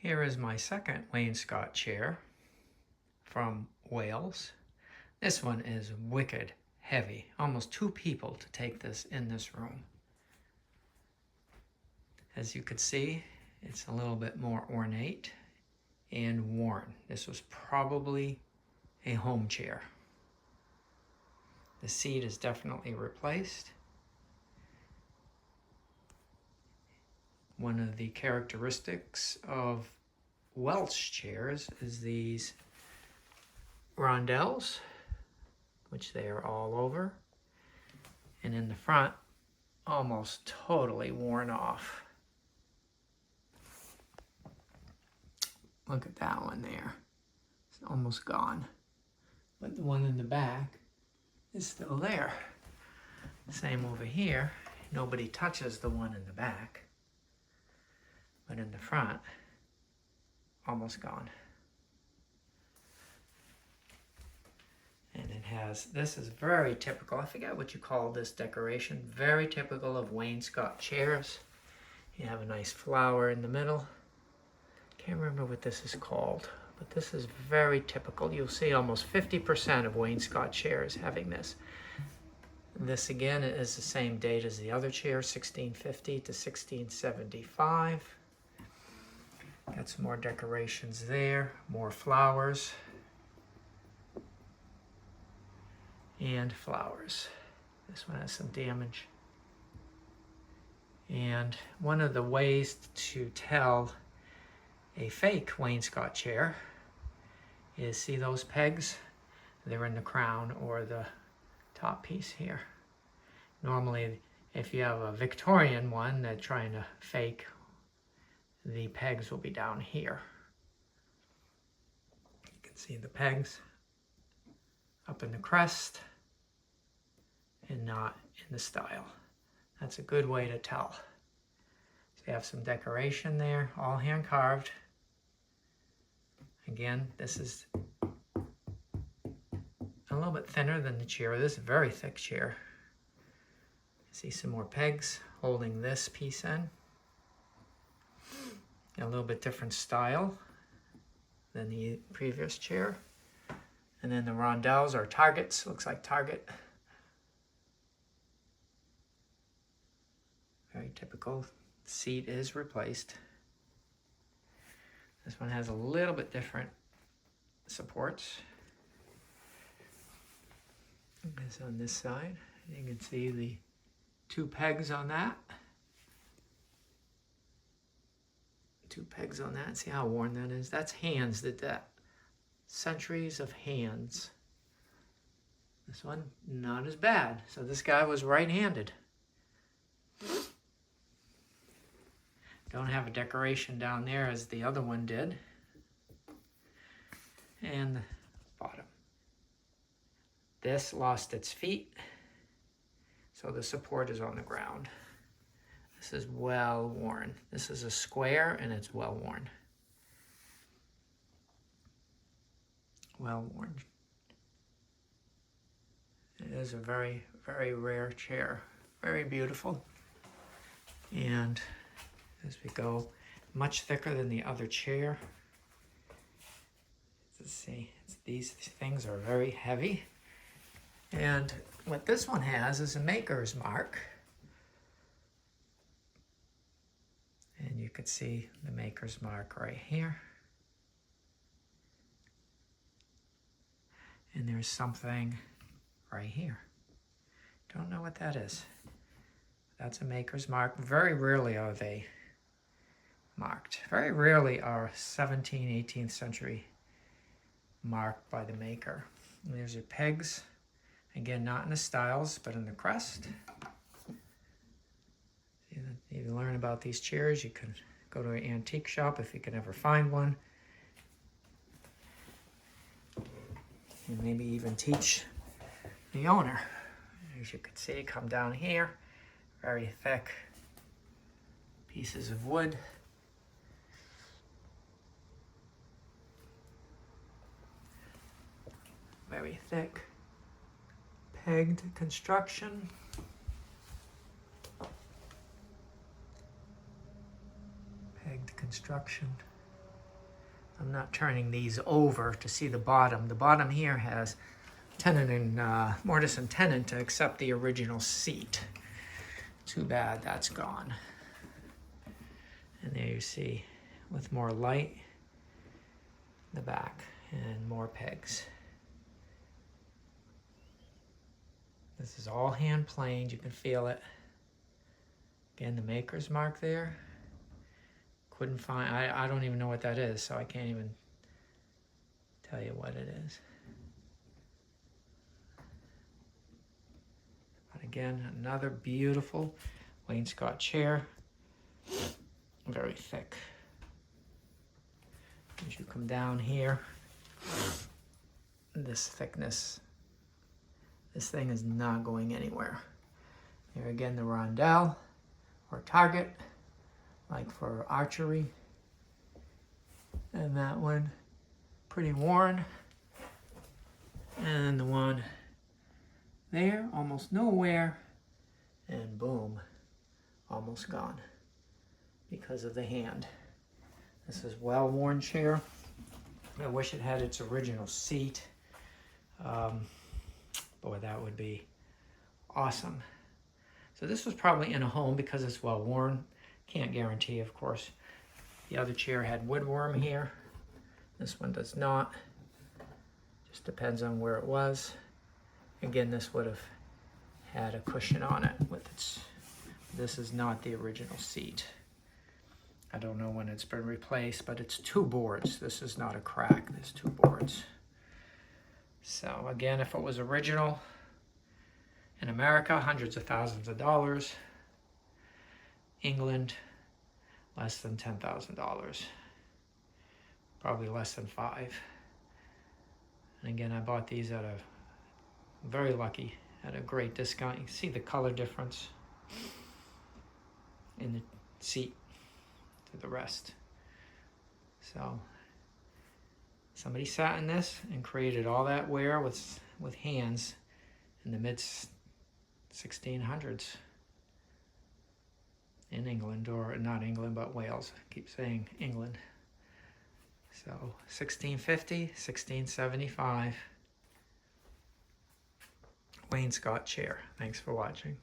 Here is my second Wainscot chair from Wales. This one is wicked heavy, almost 2 people to take this in this room. As you can see, it's a little bit more ornate and worn. This was probably a home chair. The seat is definitely replaced. One of the characteristics of Welsh chairs is these rondelles, which they are all over, and in the front, almost totally worn off. Look at that one there. It's almost gone. But the one in the back is still there. Same over here. Nobody touches the one in the back. But in the front, almost gone. And it has, this is very typical, I forget what you call this decoration, very typical of Wainscot chairs. You have a nice flower in the middle. Can't remember what this is called, but this is very typical. You'll see almost 50% of Wainscot chairs having this. This again is the same date as the other chair, 1650 to 1675. Got some more decorations there, more flowers. And flowers. This one has some damage. And one of the ways to tell a fake Wainscot chair is, see those pegs? They're in the crown or the top piece here. Normally, if you have a Victorian one they're trying to fake, the pegs will be down here. You can see the pegs up in the crest and not in the style. That's a good way to tell. So you have some decoration there, all hand carved. Again, this is a little bit thinner than the chair. This is a very thick chair. See some more pegs holding this piece in. A little bit different style than the previous chair. And then the rondelles are targets, looks like target. Very typical. Seat is replaced. This one has a little bit different supports. It's on this side. You can see the 2 pegs on that. 2 pegs on that. See how worn that is? That's hands that centuries of hands. This one, not as bad. So this guy was right-handed. Don't have a decoration down there as the other one did. And the bottom. This lost its feet, so the support is on the ground. This is well worn. This is a square and it's well worn. Well worn. It is a very, very rare chair. Very beautiful. And as we go, much thicker than the other chair. Let's see, these things are very heavy. And what this one has is a maker's mark. And you can see the maker's mark right here. And there's something right here. Don't know what that is. That's a maker's mark. Very rarely are they marked. Very rarely are 17th, 18th century marked by the maker. And there's your pegs. Again, not in the styles, but in the crest. If you learn about these chairs, you can go to an antique shop if you can ever find one. And maybe even teach the owner. As you can see, come down here, very thick pieces of wood. Very thick, pegged construction. Pegged construction. I'm not turning these over to see the bottom. The bottom here has tenon and mortise and tenon to accept the original seat. Too bad that's gone. And there you see, with more light, the back and more pegs. This is all hand planed, you can feel it. Again, the maker's mark there. Couldn't find, I don't even know what that is, so I can't even tell you what it is. But again, another beautiful wainscot chair. Very thick. As you come down here, this thickness, this thing is not going anywhere. Here again, the rondelle or target, like for archery. And that one, pretty worn. And the one there, almost nowhere. And boom, almost gone because of the hand. This is well-worn chair. I wish it had its original seat. Boy, that would be awesome. So this was probably in a home because it's well-worn. Can't guarantee, of course. The other chair had woodworm here. This one does not. Just depends on where it was. Again, this would have had a cushion on it with its, this is not the original seat. I don't know when it's been replaced, but it's 2 boards. This is not a crack, there's 2 boards. So again, if it was original in America, hundreds of thousands of dollars. England, less than $10,000. Probably less than 5. And again, I bought these at a, very lucky, at a great discount. You can see the color difference in the seat to the rest. So somebody sat in this and created all that wear with hands in the mid 1600s in England, or not England, but Wales. I keep saying England. So 1650, 1675. Wainscot chair. Thanks for watching.